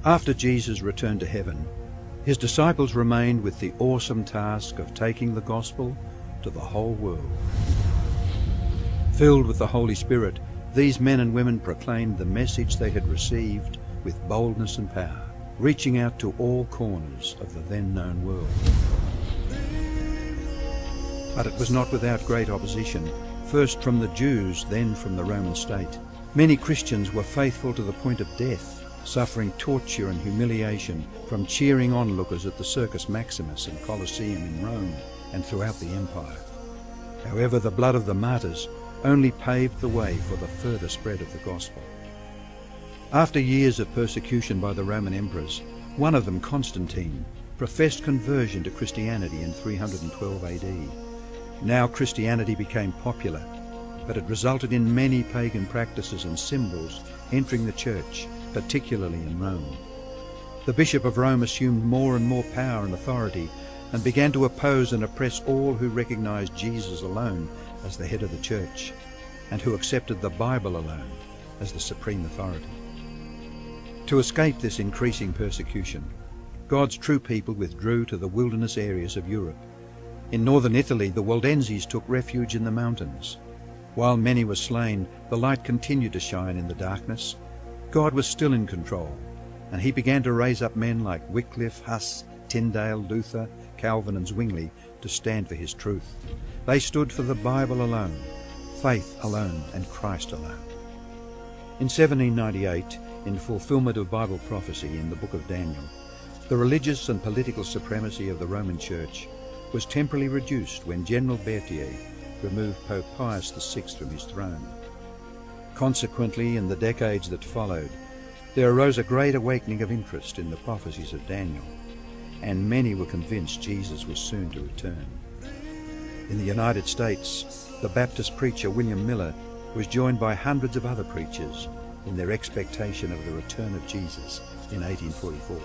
After Jesus returned to heaven, his disciples remained with the awesome task of taking the gospel to the whole world. Filled with the Holy Spirit, these men and women proclaimed the message they had received with boldness and power, reaching out to all corners of the then known world. But it was not without great opposition, first from the Jews, then from the Roman state. Many Christians were faithful to the point of death, suffering torture and humiliation from cheering onlookers at the Circus Maximus and Colosseum in Rome and throughout the empire. However, the blood of the martyrs only paved the way for the further spread of the gospel. After years of persecution by the Roman emperors, one of them, Constantine, professed conversion to Christianity in 312 AD. Now Christianity became popular, but it resulted in many pagan practices and symbols entering the church, particularly in Rome. The Bishop of Rome assumed more and more power and authority and began to oppose and oppress all who recognized Jesus alone as the head of the church and who accepted the Bible alone as the supreme authority. To escape this increasing persecution, God's true people withdrew to the wilderness areas of Europe. In northern Italy, the Waldenses took refuge in the mountains. While many were slain, the light continued to shine in the darkness. God was still in control, and he began to raise up men like Wycliffe, Huss, Tyndale, Luther, Calvin and Zwingli to stand for his truth. They stood for the Bible alone, faith alone, and Christ alone. In 1798, in fulfillment of Bible prophecy in the book of Daniel, the religious and political supremacy of the Roman Church was temporarily reduced when General Berthier removed Pope Pius VI from his throne. Consequently, in the decades that followed, there arose a great awakening of interest in the prophecies of Daniel, and many were convinced Jesus was soon to return. In the United States, the Baptist preacher William Miller was joined by hundreds of other preachers in their expectation of the return of Jesus in 1844.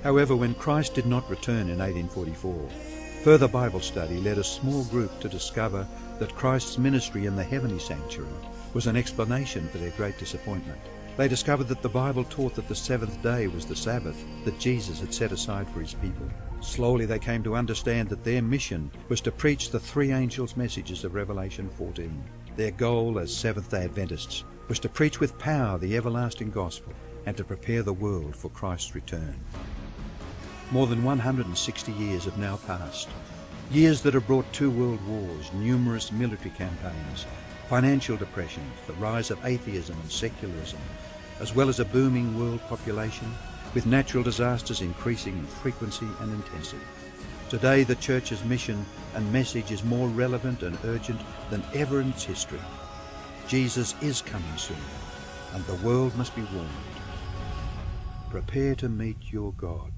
However, when Christ did not return in 1844, further Bible study led a small group to discover that Christ's ministry in the heavenly sanctuary was an explanation for their great disappointment. They discovered that the Bible taught that the seventh day was the Sabbath that Jesus had set aside for his people. Slowly they came to understand that their mission was to preach the three angels' messages of Revelation 14. Their goal as Seventh-day Adventists was to preach with power the everlasting gospel and to prepare the world for Christ's return. More than 160 years have now passed, years that have brought 2 world wars, numerous military campaigns, financial depressions, the rise of atheism and secularism, as well as a booming world population, with natural disasters increasing in frequency and intensity. Today, the Church's mission and message is more relevant and urgent than ever in its history. Jesus is coming soon, and the world must be warned. Prepare to meet your God.